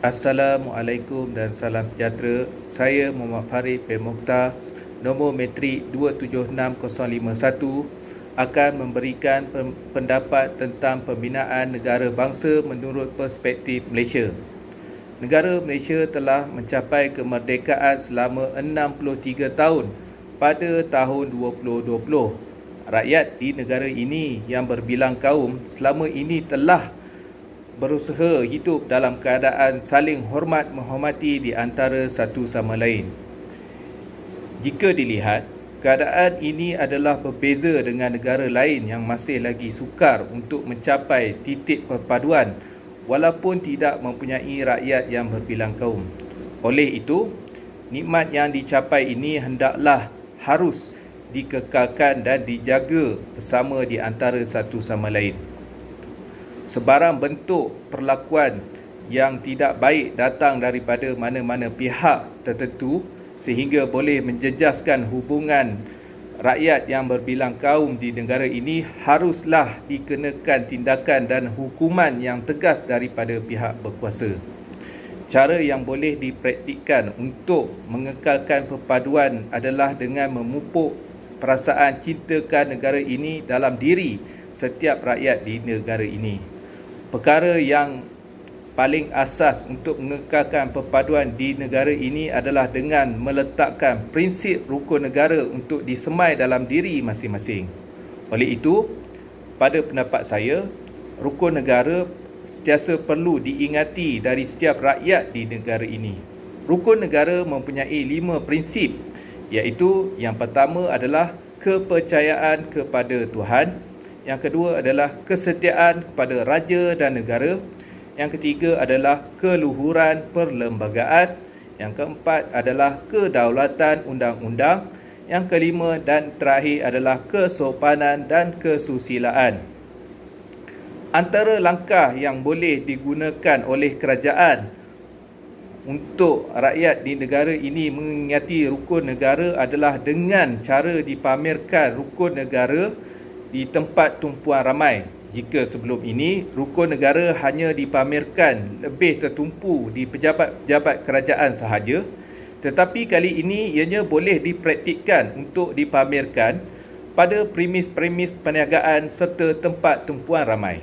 Assalamualaikum dan salam sejahtera. Saya Muhammad Farid bin Mokhtar, nombor metrik 276051, akan memberikan pendapat tentang pembinaan negara bangsa menurut perspektif Malaysia. Negara Malaysia telah mencapai kemerdekaan selama 63 tahun pada tahun 2020. Rakyat di negara ini yang berbilang kaum selama ini telah berusaha hidup dalam keadaan saling hormat menghormati di antara satu sama lain. Jika dilihat, keadaan ini adalah berbeza dengan negara lain yang masih lagi sukar untuk mencapai titik perpaduan walaupun tidak mempunyai rakyat yang berbilang kaum. Oleh itu, nikmat yang dicapai ini hendaklah harus dikekalkan dan dijaga bersama di antara satu sama lain. Sebarang bentuk perlakuan yang tidak baik datang daripada mana-mana pihak tertentu sehingga boleh menjejaskan hubungan rakyat yang berbilang kaum di negara ini haruslah dikenakan tindakan dan hukuman yang tegas daripada pihak berkuasa. Cara yang boleh dipraktikkan untuk mengekalkan perpaduan adalah dengan memupuk perasaan cintakan negara ini dalam diri setiap rakyat di negara ini. Perkara yang paling asas untuk mengekalkan perpaduan di negara ini adalah dengan meletakkan prinsip rukun negara untuk disemai dalam diri masing-masing. Oleh itu, pada pendapat saya, rukun negara sentiasa perlu diingati dari setiap rakyat di negara ini. Rukun negara mempunyai 5 prinsip, iaitu yang pertama adalah kepercayaan kepada Tuhan, yang kedua adalah kesetiaan kepada raja dan negara, yang ketiga adalah keluhuran perlembagaan, yang keempat adalah kedaulatan undang-undang, yang kelima dan terakhir adalah kesopanan dan kesusilaan. Antara langkah yang boleh digunakan oleh kerajaan untuk rakyat di negara ini mengingati rukun negara adalah dengan cara dipamerkan rukun negara di tempat tumpuan ramai. Jika sebelum ini, rukun negara hanya dipamerkan lebih tertumpu di pejabat-pejabat kerajaan sahaja, tetapi kali ini ianya boleh dipraktikkan untuk dipamerkan pada premis-premis perniagaan serta tempat tumpuan ramai.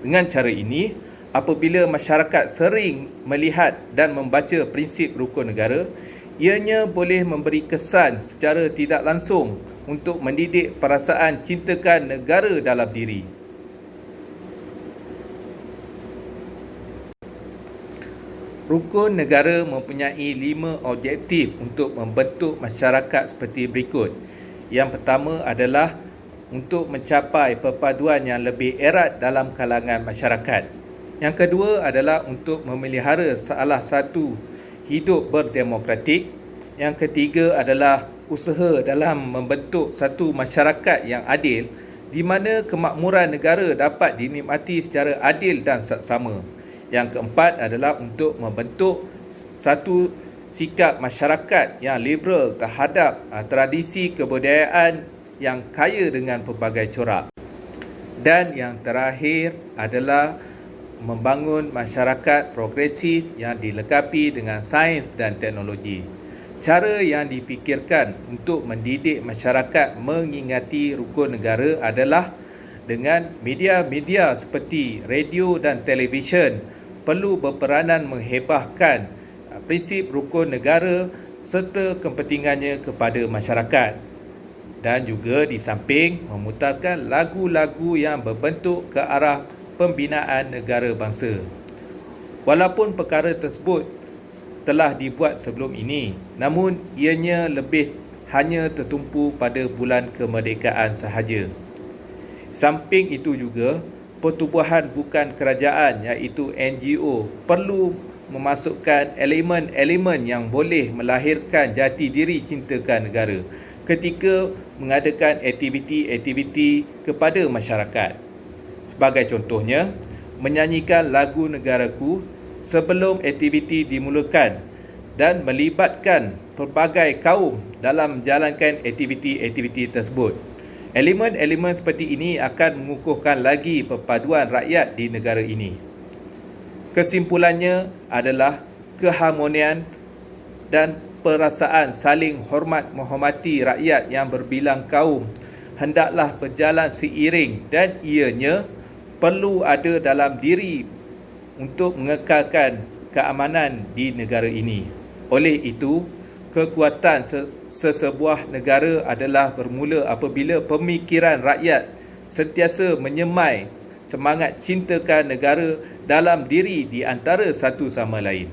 Dengan cara ini, apabila masyarakat sering melihat dan membaca prinsip rukun negara, ianya boleh memberi kesan secara tidak langsung untuk mendidik perasaan cintakan negara dalam diri. Rukun negara mempunyai 5 objektif untuk membentuk masyarakat seperti berikut. Yang pertama adalah untuk mencapai perpaduan yang lebih erat dalam kalangan masyarakat. Yang kedua adalah untuk memelihara salah satu hidup berdemokratik. Yang ketiga adalah usaha dalam membentuk satu masyarakat yang adil di mana kemakmuran negara dapat dinikmati secara adil dan saksama. Yang keempat adalah untuk membentuk satu sikap masyarakat yang liberal terhadap tradisi kebudayaan yang kaya dengan pelbagai corak. Dan yang terakhir adalah membangun masyarakat progresif yang dilengkapi dengan sains dan teknologi. Cara yang dipikirkan untuk mendidik masyarakat mengingati rukun negara adalah dengan media-media seperti radio dan televisyen perlu berperanan menghebahkan prinsip rukun negara serta kepentingannya kepada masyarakat. Dan juga di samping memutarkan lagu-lagu yang berbentuk ke arah pembinaan negara bangsa. Walaupun perkara tersebut telah dibuat sebelum ini, namun ianya lebih hanya tertumpu pada bulan kemerdekaan sahaja. Samping itu juga, pertubuhan bukan kerajaan iaitu NGO perlu memasukkan elemen-elemen yang boleh melahirkan jati diri cintakan negara ketika mengadakan aktiviti-aktiviti kepada masyarakat. Sebagai contohnya, menyanyikan lagu negaraku sebelum aktiviti dimulakan dan melibatkan pelbagai kaum dalam menjalankan aktiviti-aktiviti tersebut. Elemen-elemen seperti ini akan mengukuhkan lagi perpaduan rakyat di negara ini. Kesimpulannya adalah keharmonian dan perasaan saling hormat menghormati rakyat yang berbilang kaum hendaklah berjalan seiring dan ianya perlu ada dalam diri untuk mengekalkan keamanan di negara ini. Oleh itu, kekuatan sesebuah negara adalah bermula apabila pemikiran rakyat sentiasa menyemai semangat cintakan negara dalam diri di antara satu sama lain.